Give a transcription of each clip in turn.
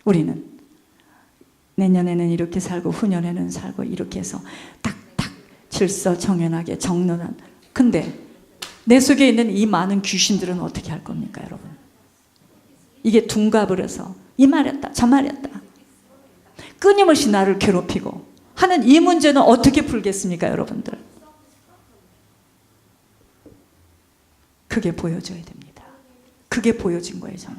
우리는 내년에는 이렇게 살고 후년에는 살고 이렇게 해서 딱딱 질서정연하게 정론한. 근데 내 속에 있는 이 많은 귀신들은 어떻게 할 겁니까, 여러분? 이게 둔갑을 해서 이 말했다 저 말했다 끊임없이 나를 괴롭히고 하는 이 문제는 어떻게 풀겠습니까, 여러분들? 그게 보여줘야 됩니다. 그게 보여진 거예요, 저는.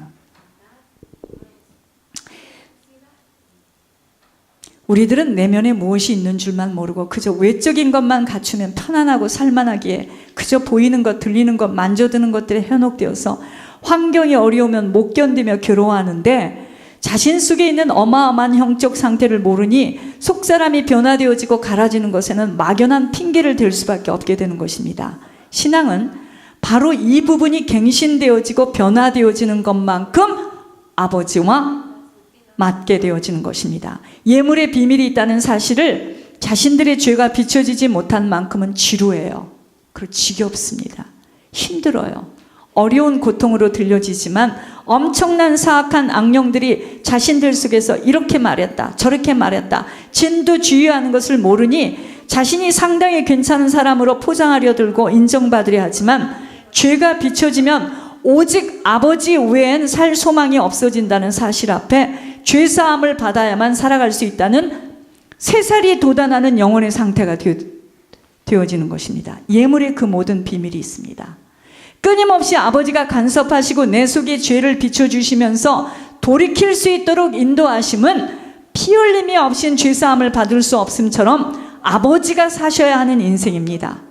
우리들은 내면에 무엇이 있는 줄만 모르고 그저 외적인 것만 갖추면 편안하고 살만하기에 그저 보이는 것, 들리는 것, 만져드는 것들에 현혹되어서 환경이 어려우면 못 견디며 괴로워하는데, 자신 속에 있는 어마어마한 형적 상태를 모르니 속사람이 변화되어지고 갈아지는 것에는 막연한 핑계를 댈 수밖에 없게 되는 것입니다. 신앙은 바로 이 부분이 갱신되어지고 변화되어지는 것만큼 아버지와 맞게 되어지는 것입니다. 예물의 비밀이 있다는 사실을 자신들의 죄가 비춰지지 못한 만큼은 지루해요. 그리고 지겹습니다. 힘들어요. 어려운 고통으로 들려지지만 엄청난 사악한 악령들이 자신들 속에서 이렇게 말했다 저렇게 말했다 진두지휘하는 것을 모르니 자신이 상당히 괜찮은 사람으로 포장하려 들고 인정받으려 하지만 죄가 비춰지면 오직 아버지 외엔 살 소망이 없어진다는 사실 앞에 죄사함을 받아야만 살아갈 수 있다는 새살이 돋아나는 영혼의 상태가 되어지는 것입니다. 예물에 그 모든 비밀이 있습니다. 끊임없이 아버지가 간섭하시고 내 속의 죄를 비춰주시면서 돌이킬 수 있도록 인도하심은 피 흘림이 없인 죄사함을 받을 수 없음처럼 아버지가 사셔야 하는 인생입니다.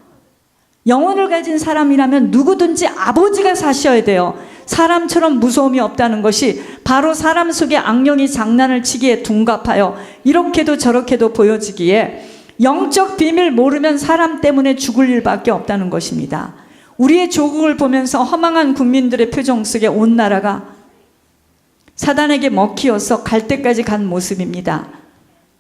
영혼을 가진 사람이라면 누구든지 아버지가 사셔야 돼요. 사람처럼 무서움이 없다는 것이 바로 사람 속에 악령이 장난을 치기에 둔갑하여 이렇게도 저렇게도 보여지기에 영적 비밀 모르면 사람 때문에 죽을 일밖에 없다는 것입니다. 우리의 조국을 보면서 허망한 국민들의 표정 속에 온 나라가 사단에게 먹히어서 갈 때까지 간 모습입니다.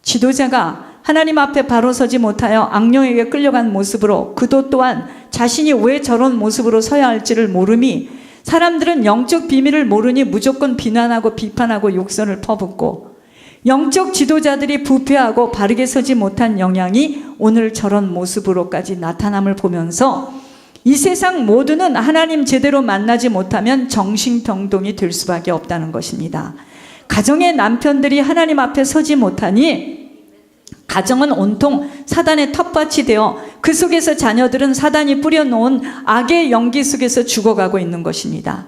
지도자가 하나님 앞에 바로 서지 못하여 악령에게 끌려간 모습으로 그도 또한 자신이 왜 저런 모습으로 서야 할지를 모름이 사람들은 영적 비밀을 모르니 무조건 비난하고 비판하고 욕설을 퍼붓고 영적 지도자들이 부패하고 바르게 서지 못한 영향이 오늘 저런 모습으로까지 나타남을 보면서 이 세상 모두는 하나님 제대로 만나지 못하면 정신병동이 될 수밖에 없다는 것입니다. 가정의 남편들이 하나님 앞에 서지 못하니 가정은 온통 사단의 텃밭이 되어 그 속에서 자녀들은 사단이 뿌려놓은 악의 연기 속에서 죽어가고 있는 것입니다.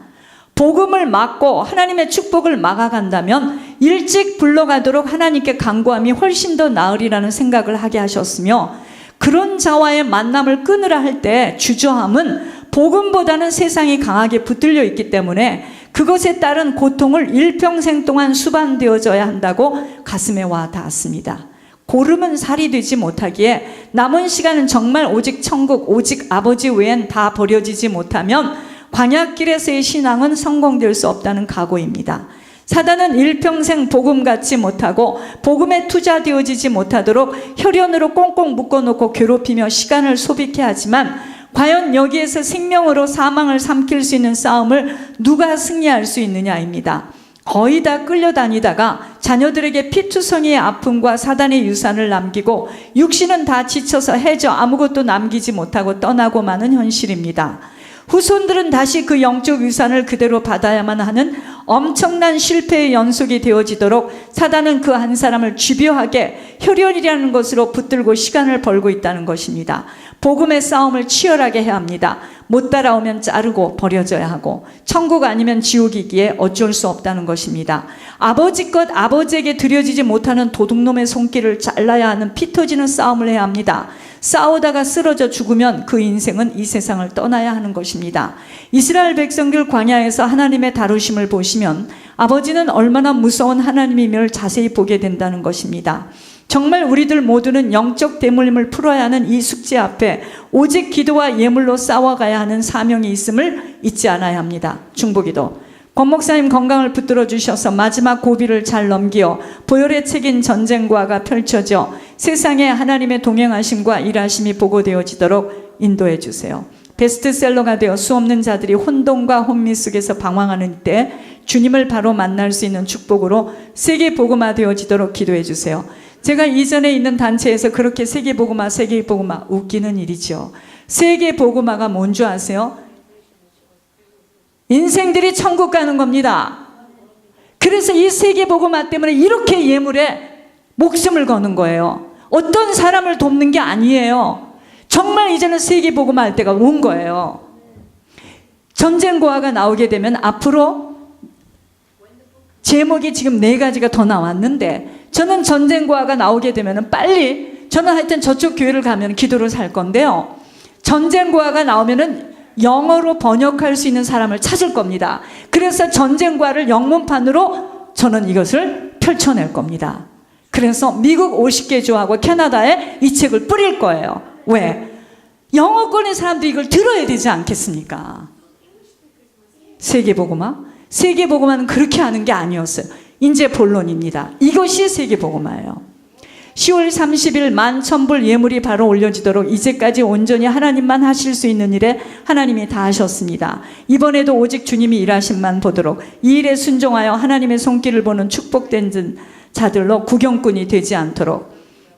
복음을 막고 하나님의 축복을 막아간다면 일찍 불러가도록 하나님께 간구함이 훨씬 더 나으리라는 생각을 하게 하셨으며, 그런 자와의 만남을 끊으라 할 때 주저함은 복음보다는 세상이 강하게 붙들려 있기 때문에 그것에 따른 고통을 일평생 동안 수반되어져야 한다고 가슴에 와 닿았습니다. 고름은 살이 되지 못하기에 남은 시간은 정말 오직 천국, 오직 아버지 외엔 다 버려지지 못하면 광야길에서의 신앙은 성공될 수 없다는 각오입니다. 사단은 일평생 복음 갖지 못하고 복음에 투자되어지지 못하도록 혈연으로 꽁꽁 묶어놓고 괴롭히며 시간을 소비케 하지만 과연 여기에서 생명으로 사망을 삼킬 수 있는 싸움을 누가 승리할 수 있느냐입니다. 거의 다 끌려다니다가 자녀들에게 피투성이의 아픔과 사단의 유산을 남기고 육신은 다 지쳐서 해져 아무것도 남기지 못하고 떠나고 마는 현실입니다. 후손들은 다시 그 영적 유산을 그대로 받아야만 하는 엄청난 실패의 연속이 되어지도록 사단은 그 한 사람을 집요하게 혈연이라는 것으로 붙들고 시간을 벌고 있다는 것입니다. 복음의 싸움을 치열하게 해야 합니다. 못 따라오면 자르고 버려져야 하고 천국 아니면 지옥이기에 어쩔 수 없다는 것입니다. 아버지 것 아버지에게 드려지지 못하는 도둑놈의 손길을 잘라야 하는 피 터지는 싸움을 해야 합니다. 싸우다가 쓰러져 죽으면 그 인생은 이 세상을 떠나야 하는 것입니다. 이스라엘 백성들 광야에서 하나님의 다루심을 보시면 아버지는 얼마나 무서운 하나님임을 자세히 보게 된다는 것입니다. 정말 우리들 모두는 영적 대물림을 풀어야 하는 이 숙제 앞에 오직 기도와 예물로 싸워가야 하는 사명이 있음을 잊지 않아야 합니다. 중보기도. 권 목사님 건강을 붙들어 주셔서 마지막 고비를 잘 넘기어 보혈의 책인 전쟁과가 펼쳐져 세상에 하나님의 동행하심과 일하심이 보고되어지도록 인도해 주세요. 베스트셀러가 되어 수없는 자들이 혼돈과 혼미 속에서 방황하는 때 주님을 바로 만날 수 있는 축복으로 세계복음화 되어지도록 기도해 주세요. 제가 이전에 있는 단체에서 그렇게 세계복음화 웃기는 일이죠. 세계복음화가 뭔 줄 아세요? 인생들이 천국 가는 겁니다. 그래서 이 세계복음화 때문에 이렇게 예물에 목숨을 거는 거예요. 어떤 사람을 돕는 게 아니에요. 정말 이제는 세계복음화 할 때가 온 거예요. 전쟁고화가 나오게 되면 앞으로 제목이 지금 4가지가 더 나왔는데, 저는 전쟁고화가 나오게 되면 빨리, 저는 하여튼 저쪽 교회를 가면 기도로 살 건데요, 전쟁고화가 나오면은 영어로 번역할 수 있는 사람을 찾을 겁니다. 그래서 전쟁고화를 영문판으로 저는 이것을 펼쳐낼 겁니다. 그래서 미국 50개 주하고 캐나다에 이 책을 뿌릴 거예요. 왜? 영어권의 사람도 이걸 들어야 되지 않겠습니까? 세계복음화? 세계복음화는 그렇게 하는 게 아니었어요. 이제 본론입니다. 이것이 세계복음화예요. 10월 30일 11,000불 예물이 바로 올려지도록 이제까지 온전히 하나님만 하실 수 있는 일에 하나님이 다 하셨습니다. 이번에도 오직 주님이 일하심만 보도록 이 일에 순종하여 하나님의 손길을 보는 축복된 자들로 구경꾼이 되지 않도록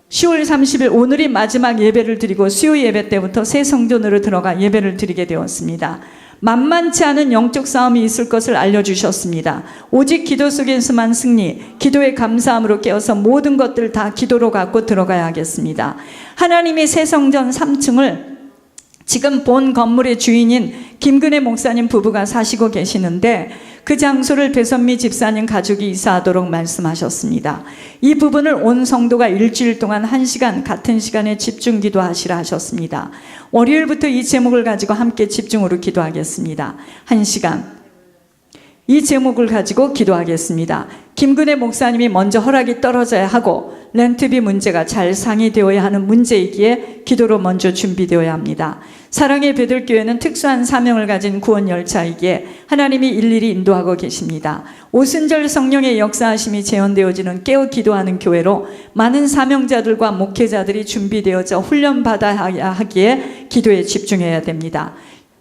10월 30일 오늘이 마지막 예배를 드리고 수요 예배 때부터 새 성전으로 들어가 예배를 드리게 되었습니다. 만만치 않은 영적 싸움이 있을 것을 알려주셨습니다. 오직 기도 속에서만 승리, 기도의 감사함으로 깨어서 모든 것들 다 기도로 갖고 들어가야 하겠습니다. 하나님의 새 성전 3층을 지금 본 건물의 주인인 김근혜 목사님 부부가 사시고 계시는데, 그 장소를 배선미 집사님 가족이 이사하도록 말씀하셨습니다. 이 부분을 온 성도가 일주일 동안 1시간 같은 시간에 집중 기도하시라 하셨습니다. 월요일부터 이 제목을 가지고 함께 집중으로 기도하겠습니다. 1시간 이 제목을 가지고 기도하겠습니다. 김근혜 목사님이 먼저 허락이 떨어져야 하고 렌트비 문제가 잘 상의되어야 하는 문제이기에 기도로 먼저 준비되어야 합니다. 사랑의 베들교회는 특수한 사명을 가진 구원 열차이기에 하나님이 일일이 인도하고 계십니다. 오순절 성령의 역사하심이 재현되어지는 깨어 기도하는 교회로 많은 사명자들과 목회자들이 준비되어져 훈련받아야 하기에 기도에 집중해야 됩니다.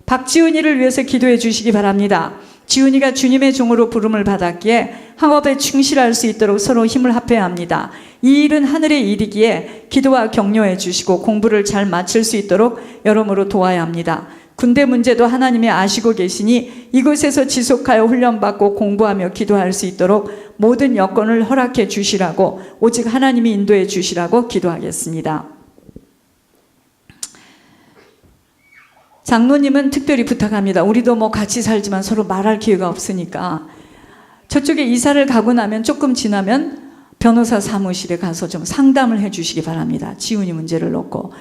박지훈이를 위해서 기도해 주시기 바랍니다. 지훈이가 주님의 종으로 부름을 받았기에 학업에 충실할 수 있도록 서로 힘을 합해야 합니다. 이 일은 하늘의 일이기에 기도와 격려해 주시고 공부를 잘 마칠 수 있도록 여러모로 도와야 합니다. 군대 문제도 하나님이 아시고 계시니 이곳에서 지속하여 훈련받고 공부하며 기도할 수 있도록 모든 여건을 허락해 주시라고, 오직 하나님이 인도해 주시라고 기도하겠습니다. 장로님은 특별히 부탁합니다. 우리도 뭐 같이 살지만 서로 말할 기회가 없으니까 저쪽에 이사를 가고 나면 조금 지나면 변호사 사무실에 가서 좀 상담을 해 주시기 바랍니다. 지훈이 문제를 놓고.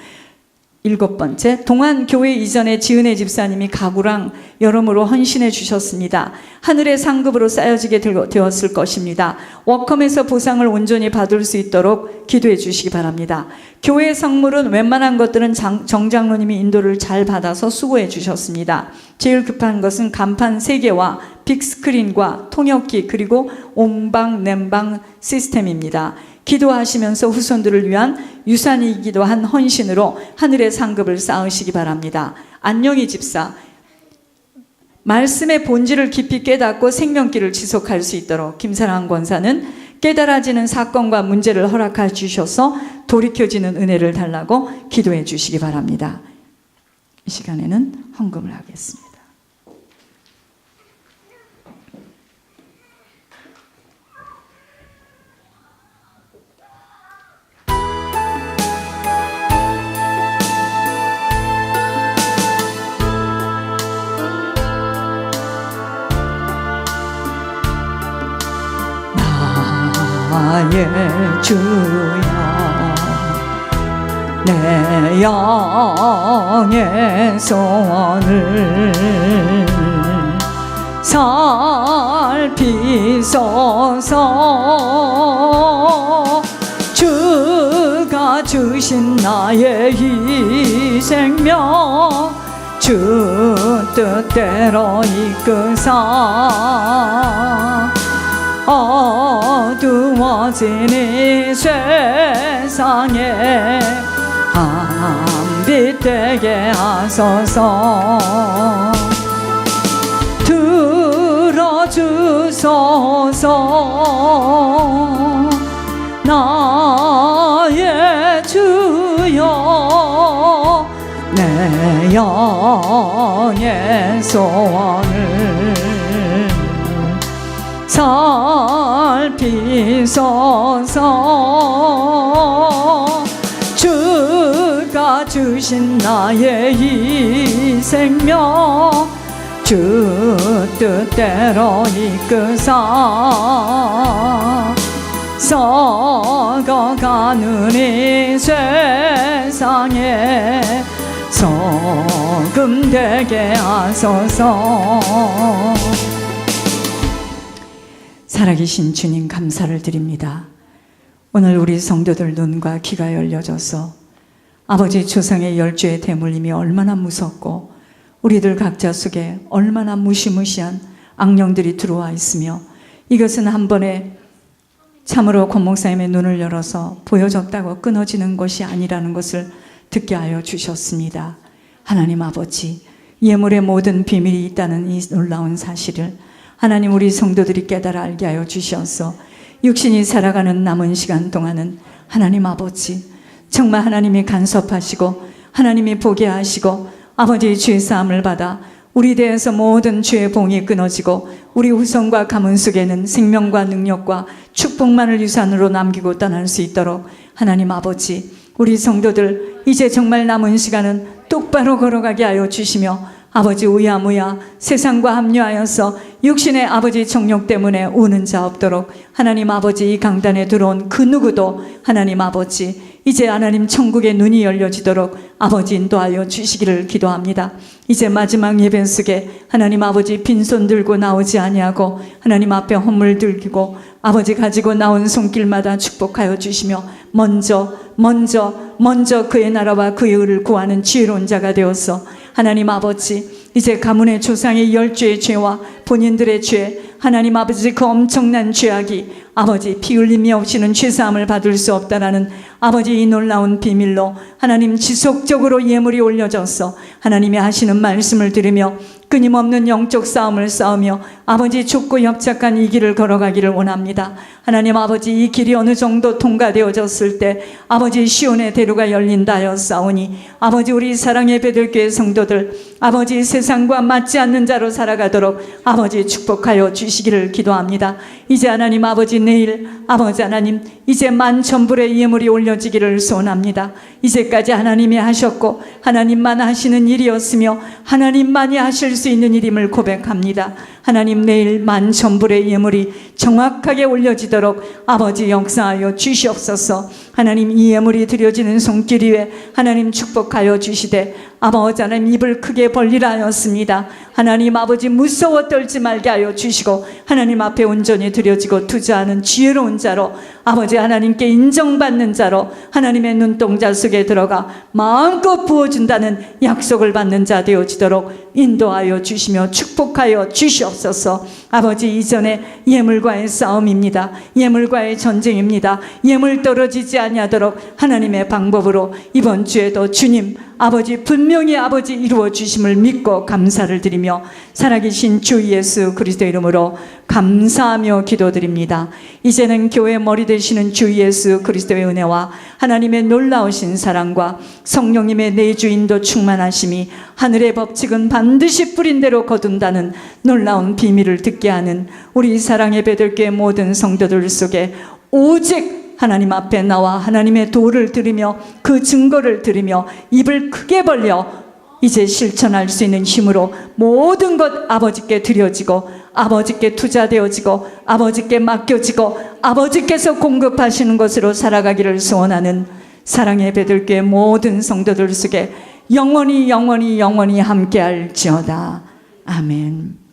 7번째, 동안교회 이전에 지은혜 집사님이 가구랑 여러모로 헌신해 주셨습니다. 하늘의 상급으로 쌓여지게 되었을 것입니다. 워컴에서 보상을 온전히 받을 수 있도록 기도해 주시기 바랍니다. 교회 성물은 웬만한 것들은 정장로님이 인도를 잘 받아서 수고해 주셨습니다. 제일 급한 것은 간판 3개와 빅스크린과 통역기 그리고 온방 냉방 시스템입니다. 기도하시면서 후손들을 위한 유산이기도 한 헌신으로 하늘의 상급을 쌓으시기 바랍니다. 안녕희 집사, 말씀의 본질을 깊이 깨닫고 생명길을 지속할 수 있도록 김사랑 권사는 깨달아지는 사건과 문제를 허락해 주셔서 돌이켜지는 은혜를 달라고 기도해 주시기 바랍니다. 이 시간에는 헌금을 하겠습니다. 나의 주여 내 영의 소원을 살피소서. 주가 주신 나의 이 생명 주 뜻대로 이끄사 어두워진 이 세상에 한빛 되게 하소서. 들어주소서. 주소서 나의 주여 내 영의 소원을 살피소서 주가 주신 나의 이 생명 주 뜻대로 이끄사 썩어가는 이 세상에 소금 되게 하소서. 살아계신 주님 감사를 드립니다. 오늘 우리 성도들 눈과 귀가 열려져서 아버지 조상의 열주의 대물림이 얼마나 무섭고 우리들 각자 속에 얼마나 무시무시한 악령들이 들어와 있으며 이것은 한 번에 참으로 권 목사님의 눈을 열어서 보여줬다고 끊어지는 것이 아니라는 것을 듣게 하여 주셨습니다. 하나님 아버지, 예물의 모든 비밀이 있다는 이 놀라운 사실을 하나님 우리 성도들이 깨달아 알게 하여 주셔서 육신이 살아가는 남은 시간 동안은 하나님 아버지 정말 하나님이 간섭하시고 하나님이 보게 하시고 아버지의 죄사함을 받아 우리 대해서 모든 죄의 봉이 끊어지고 우리 후손과 가문 속에는 생명과 능력과 축복만을 유산으로 남기고 떠날 수 있도록 하나님 아버지 우리 성도들 이제 정말 남은 시간은 똑바로 걸어가게 하여 주시며 아버지 우야무야 세상과 합류하여서 육신의 아버지 정욕 때문에 우는 자 없도록 하나님 아버지 이 강단에 들어온 그 누구도 하나님 아버지 이제 하나님 천국의 눈이 열려지도록 아버지 인도하여 주시기를 기도합니다. 이제 마지막 예배 속에 하나님 아버지 빈손 들고 나오지 아니하고 하나님 앞에 헌물 들고 아버지 가지고 나온 손길마다 축복하여 주시며 먼저 그의 나라와 그의 의를 구하는 지혜로운 자가 되어서 하나님 아버지 이제 가문의 조상의 열죄의 죄와 본인들의 죄 하나님 아버지 그 엄청난 죄악이 아버지 피 흘림이 없이는 죄사함을 받을 수 없다라는 아버지 이 놀라운 비밀로 하나님 지속적으로 예물이 올려져서 하나님이 하시는 말씀을 들으며 끊임없는 영적 싸움을 싸우며 아버지 좁고 협착한 이 길을 걸어가기를 원합니다. 하나님 아버지 이 길이 어느 정도 통과되어졌을 때 아버지 시온의 대로가 열린다 하여 싸우니 아버지 우리 사랑의 베들교회 성도들 아버지 세상과 맞지 않는 자로 살아가도록 아버지 축복하여 주시기를 기도합니다. 이제 하나님 아버지 내일 아버지 하나님 이제 만천불의 예물이 올려지기를 소원합니다. 이제까지 하나님이 하셨고 하나님만 하시는 일이었으며 하나님만이 하실 수 있는 일임을 고백합니다. 하나님 내일 만천불의 예물이 정확하게 올려지도록 아버지 역사하여 주시옵소서. 하나님 이 예물이 드려지는 손길 위에 하나님 축복하여 주시되 아버지 하나님 입을 크게 벌리라 하였습니다. 하나님 아버지 무서워 떨지 말게 하여 주시고 하나님 앞에 온전히 드려지고 투자하는 지혜로운 자로 아버지 하나님께 인정받는 자로 하나님의 눈동자 속에 들어가 마음껏 부어준다는 약속을 받는 자 되어지도록 인도하여 주시며 축복하여 주시옵소서. 아버지 이전에 예물과의 싸움입니다. 예물과의 전쟁입니다. 예물 떨어지지 아니하도록 하나님의 방법으로 이번 주에도 주님 아버지 분명히 아버지 이루어 주심을 믿고 감사를 드리며 살아계신 주 예수 그리스도 이름으로 감사하며 기도드립니다. 이제는 교회 머리 되시는 주 예수 그리스도의 은혜와 하나님의 놀라우신 사랑과 성령님의 내주인도 충만하심이 하늘의 법칙은 반드시 뿌린 대로 거둔다는 놀라운 비밀을 듣게 하는 우리 사랑의 베들교회 모든 성도들 속에 오직 하나님 앞에 나와 하나님의 도를 들으며 그 증거를 들으며 입을 크게 벌려 이제 실천할 수 있는 힘으로 모든 것 아버지께 드려지고 아버지께 투자되어지고 아버지께 맡겨지고 아버지께서 공급하시는 것으로 살아가기를 소원하는 사랑의 베들교회 모든 성도들 속에 영원히 함께할지어다. 아멘.